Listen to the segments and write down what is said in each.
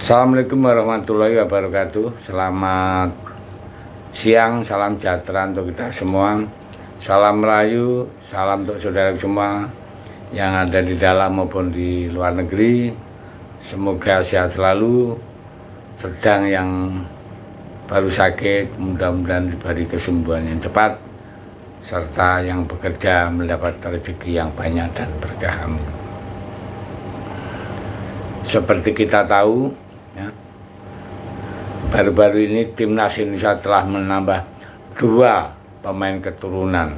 Assalamualaikum warahmatullahi wabarakatuh. Selamat siang, salam sejahtera untuk kita semua. Salam Melayu, salam untuk saudara semua yang ada di dalam maupun di luar negeri. Semoga sehat selalu. Sedang yang baru sakit, mudah-mudahan diberi kesembuhan yang cepat, serta yang bekerja mendapat rezeki yang banyak dan berkah. Amin. Seperti kita tahu, ya, baru-baru ini timnas Indonesia telah menambah 2 pemain keturunan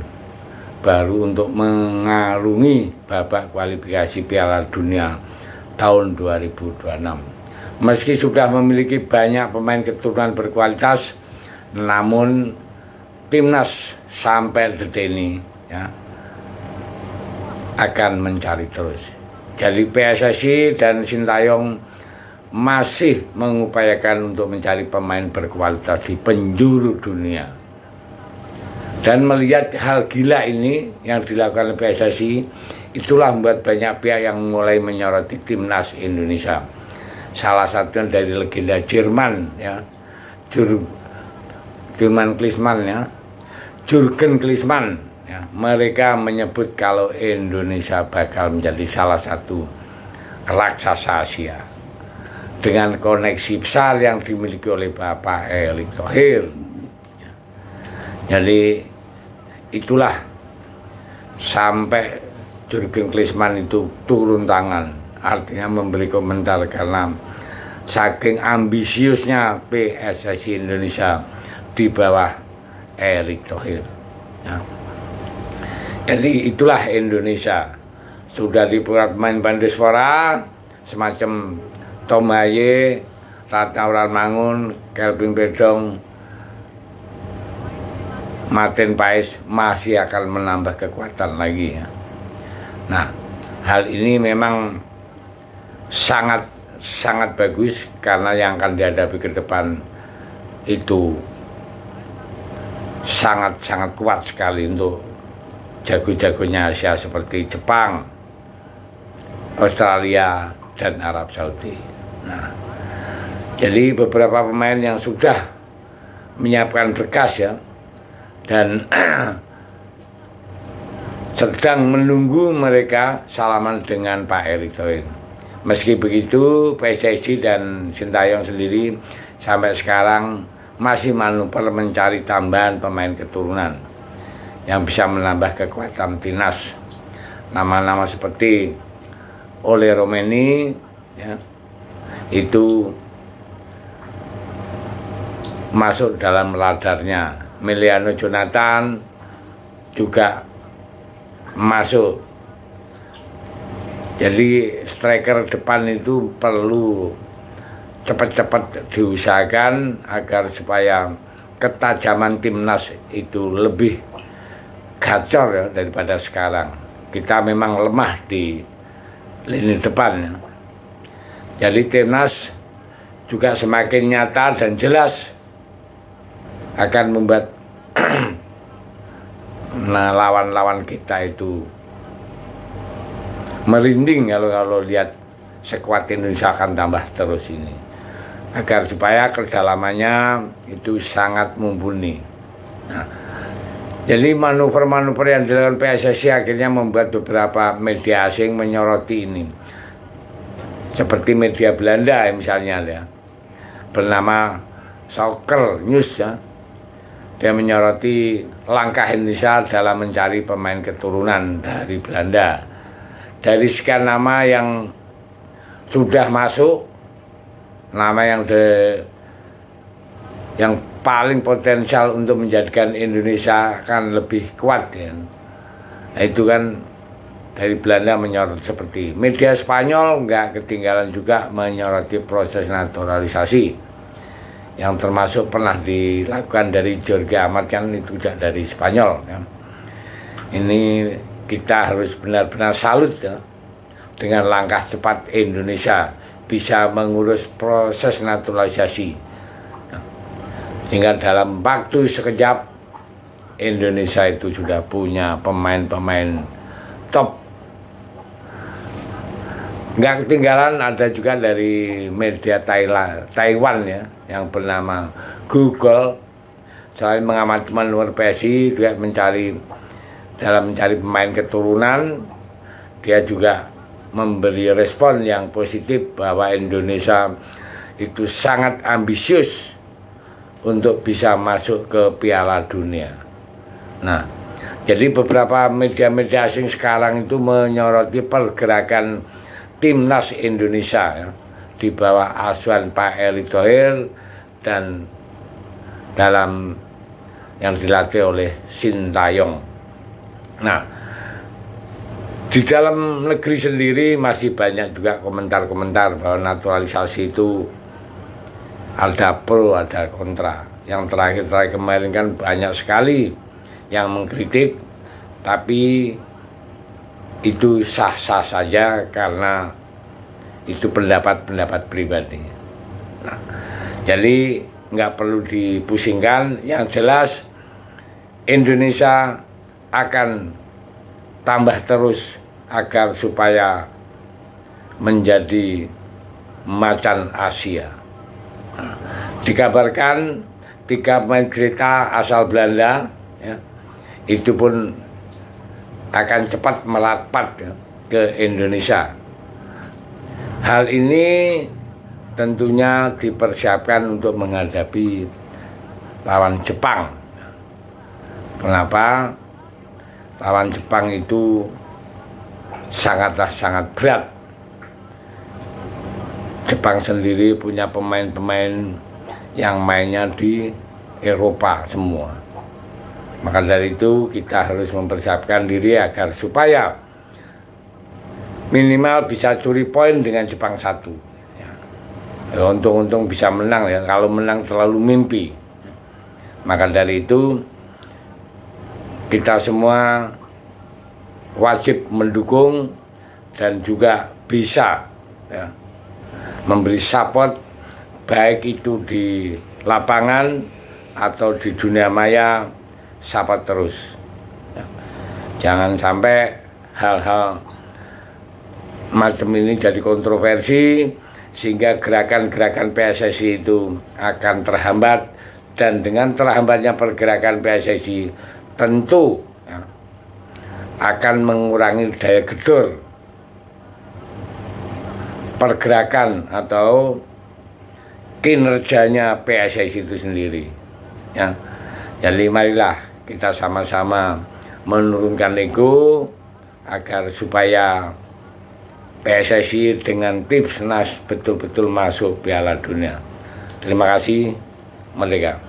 baru untuk mengarungi babak kualifikasi Piala Dunia tahun 2026. Meski sudah memiliki banyak pemain keturunan berkualitas, namun timnas sampai detik ini, ya, akan mencari terus. Jadi PSSI dan Sintayong masih mengupayakan untuk mencari pemain berkualitas di penjuru dunia. Dan melihat hal gila ini yang dilakukan oleh PSSI, itulah membuat banyak pihak yang mulai menyoroti timnas Indonesia. Salah satunya dari legenda Jerman, ya, Jurgen Klinsmann. Ya, mereka menyebut kalau Indonesia bakal menjadi salah satu raksasa Asia dengan koneksi besar yang dimiliki oleh Bapak Erick Thohir. Ya. Jadi itulah sampai Jurgen Klinsmann itu turun tangan, artinya memberi komentar karena saking ambisiusnya PSSI Indonesia di bawah Erick Thohir. Ya. Jadi itulah Indonesia. Sudah dibuat pemain Diaspora semacam Tom Haye, Ratna Wulandari, Kelvin Bedong, Martin Paes masih akan menambah kekuatan lagi, ya. Nah, hal ini memang sangat bagus karena yang akan dihadapi ke depan itu sangat kuat sekali untuk jago-jagonya Asia seperti Jepang, Australia, dan Arab Saudi. Nah, jadi beberapa pemain yang sudah menyiapkan berkas, ya, dan sedang menunggu mereka salaman dengan Pak Erick Thohir. Meski begitu, PSSI dan Sintayong sendiri sampai sekarang masih manuver mencari tambahan pemain keturunan yang bisa menambah kekuatan timnas. Nama-nama seperti Ole Romeni, ya, itu masuk dalam radarnya. Emiliano Jonathan juga masuk. Jadi striker depan itu perlu cepat-cepat diusahakan agar supaya ketajaman timnas itu lebih gacor, ya, daripada sekarang. Kita memang lemah di lini depan, ya. Jadi timnas juga semakin nyata dan jelas akan membuat nah, lawan-lawan kita itu merinding kalau lihat sekuat Indonesia akan tambah terus ini, agar supaya kedalamannya itu sangat mumpuni. Nah, jadi manuver-manuver yang dilakukan PSSI akhirnya membuat beberapa media asing menyoroti ini. Seperti media Belanda, misalnya, ya, bernama Soccer News, ya. Dia menyoroti langkah Indonesia dalam mencari pemain keturunan dari Belanda. Dari sekian nama yang sudah masuk, nama yang paling potensial untuk menjadikan Indonesia akan lebih kuat, ya. Nah, itu kan dari Belanda menyorot seperti media Spanyol, nggak ketinggalan juga menyoroti proses naturalisasi yang termasuk pernah dilakukan dari Jorge Amat, kan itu juga dari Spanyol, ya. Ini kita harus benar-benar salut, ya, dengan langkah cepat Indonesia bisa mengurus proses naturalisasi. Sehingga dalam waktu sekejap Indonesia itu sudah punya pemain-pemain top Nggak ketinggalan ada juga dari media Taiwan ya, yang bernama Google. Selain mengamati manuver PSI, juga dalam mencari pemain keturunan, dia juga memberi respon yang positif bahwa Indonesia itu sangat ambisius untuk bisa masuk ke Piala Dunia. Nah, jadi beberapa media-media asing sekarang itu menyoroti pergerakan Timnas Indonesia ya, di bawah asuhan Pak Erick Thohir dan dalam yang dilatih oleh Sintayong. Nah, di dalam negeri sendiri masih banyak juga komentar-komentar bahwa naturalisasi itu ada pro, ada kontra. Yang terakhir kemarin kan banyak sekali yang mengkritik, tapi itu sah-sah saja karena itu pendapat pribadi. Nah, jadi nggak perlu dipusingkan. Yang jelas Indonesia akan tambah terus agar supaya menjadi macan Asia. Nah, dikabarkan 3 pemain kereta asal Belanda ya, itu pun akan cepat merapat ya, ke Indonesia. Hal ini tentunya dipersiapkan untuk menghadapi lawan Jepang. Kenapa? Lawan Jepang itu sangat berat. Jepang sendiri punya pemain-pemain yang mainnya di Eropa semua. Maka dari itu kita harus mempersiapkan diri agar supaya minimal bisa curi poin dengan Jepang 1 ya. Untung-untung bisa menang ya, kalau menang terlalu mimpi. Maka dari itu kita semua wajib mendukung dan juga bisa ya, memberi support, baik itu di lapangan atau di dunia maya. Support terus ya. Jangan sampai hal-hal macam ini jadi kontroversi sehingga gerakan-gerakan PSSI itu akan terhambat, dan dengan terhambatnya pergerakan PSSI tentu ya, akan mengurangi daya gedor pergerakan atau kinerjanya PSSI itu sendiri ya. Jadi marilah kita sama-sama menurunkan ego agar supaya PSSI dengan Tipsnas betul-betul masuk Piala Dunia. Terima kasih, merdeka.